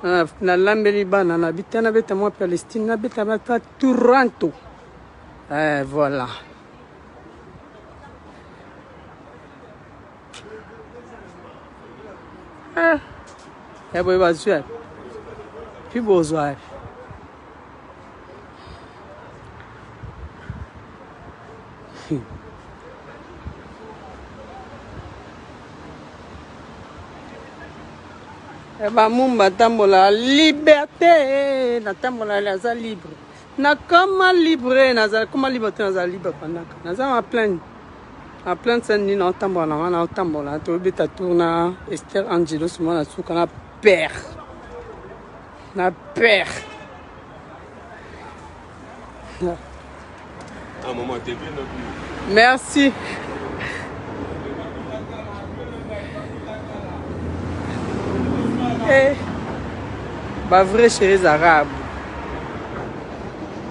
Na lambeli bana na bitana beta moi Palestine na beta bata Toronto. Voilà. Boy bazua. Puis bozwa. Mumba tambola liberté, na tambola naza libre. Na koma libre, naza koma liberté naza libre pandaka. Naza ma plainte. Ma plainte c'est ni na tambola na tambola. To beta tourna Esther Angelos mona suka na père. Na père. Ah maman t'es bien. Merci. Ba vrai chérie arabe.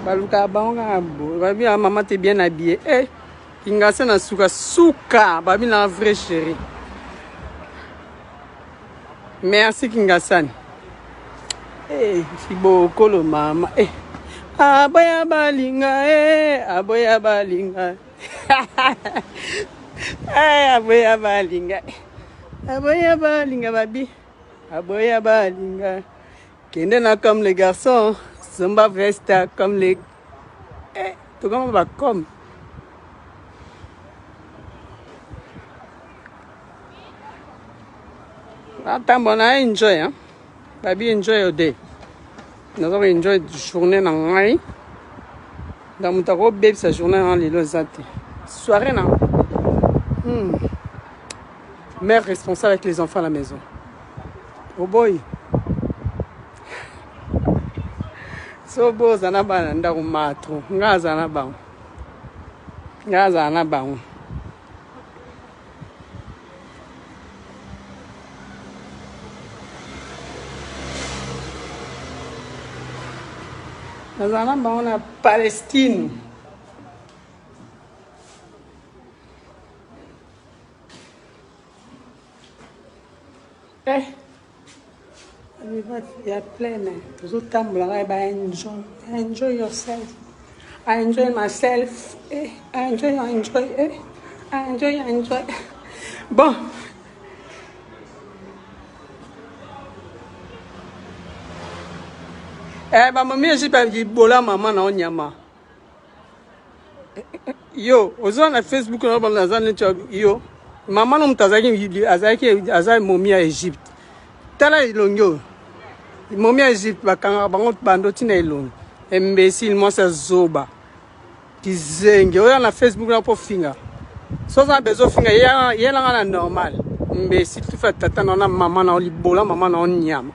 Ba luka baonga bo. Ba bien maman t'es bien habillée. Kinga na suka. Ba bien la vraie chérie. Merci Kingasan. Fibo kolo mama. Aboya balinga aboya balinga. Aboya balinga. Aboya balinga babi. Aboya balinga. Kendena comme les garçons, Zumba Vesta comme les... tout comme on va comme. Attends, bon, on a enjoy, hein. Baby, enjoy your day. Nous avons enjoy la journée dans l'année. Dans mon tarot, baby, sa journée dans l'île Zate. Soirée, non? Mère responsable avec les enfants à la maison. Oh boy. So boza na bana ndaku matro ngaza na bango na Palestine. Il y a plein de autres temps, enjoy yourself. I enjoy myself. I enjoy. Bon. Maman, j'ai pas dit bola maman na onyama. Yo, ozo na Facebook na ba na yo. Maman no mtazaki azaki momia Egypte. Tala ilongo. Momia Egypte bakanga bango bando tina ilongo. Imbécile moi ça zoba. Kizenge oya na Facebook na po finga. Soza bezo finga yela ngana normal. Imbécile tu fais tata na maman na libola maman na onyama.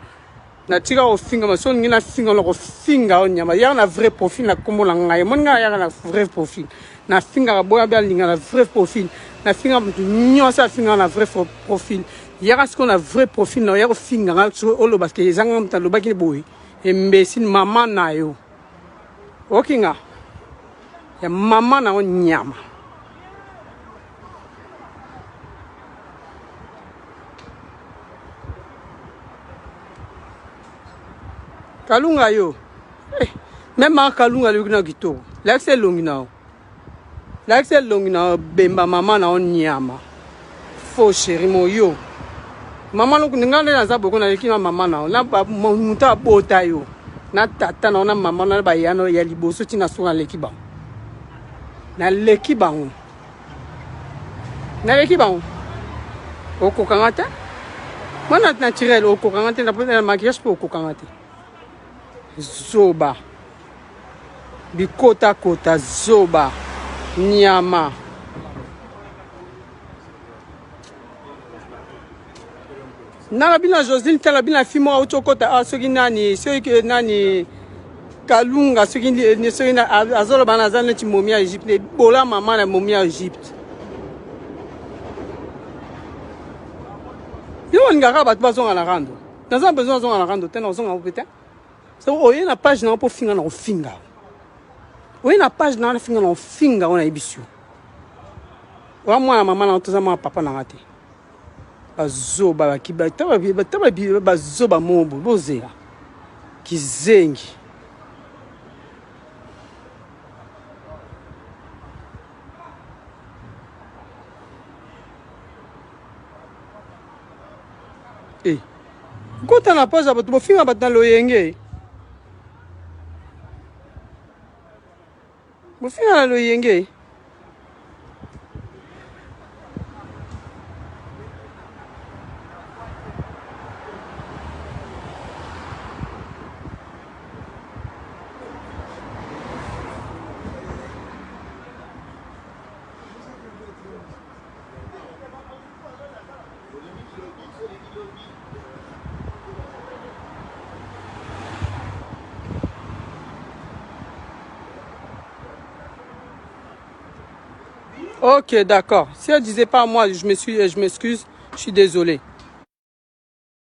Na tika o finga ma so ngina finga lo finga onyama. Ya na vrai profil na kombo la ngai. Mon nga ya na vrai profil. Na finga boya bia linga na vrai profil. Na finga nyosa finga na vrai profil. Y'a ce qu'on a vrai profil na y'a finga sur olo parce que les gens ont le bac boy imbécile maman na yo okinga ya maman na onyama kalunga yo même ma kalunga le na gito l'accès longina bemba maman na onyama faux chéri mo yo. Maman no kuningana na za boko na lekina maman na muta bota yo na tata na maman na ba yano ya liboso tina so na lekiba na lekiba oko kangata mana naturel oko kangata na pona maquillage pour oko kangata zoba bikota kota zoba nyama na bina Josine tala bina fimo autokota asoki nani soki nani kalunga soki ni soki na azolo bana zana ti momia Egypte bola maman na momia Egypte yo ngaka bat bazonga na rando dans un besoin zonga na rando tena zonga peut-être so oye na page na po finga na finga oye na page na finga na finga ona ebisio wa mwana maman na toza ma papa na ngati bazoba bakiba bazoba mobo bozela Kizengi. Eh. Kota na poza bato bofinga bato na loyenge. Bofinga na loyenge. Ok, d'accord. Si elle disait pas moi, je m'excuse, je suis désolé.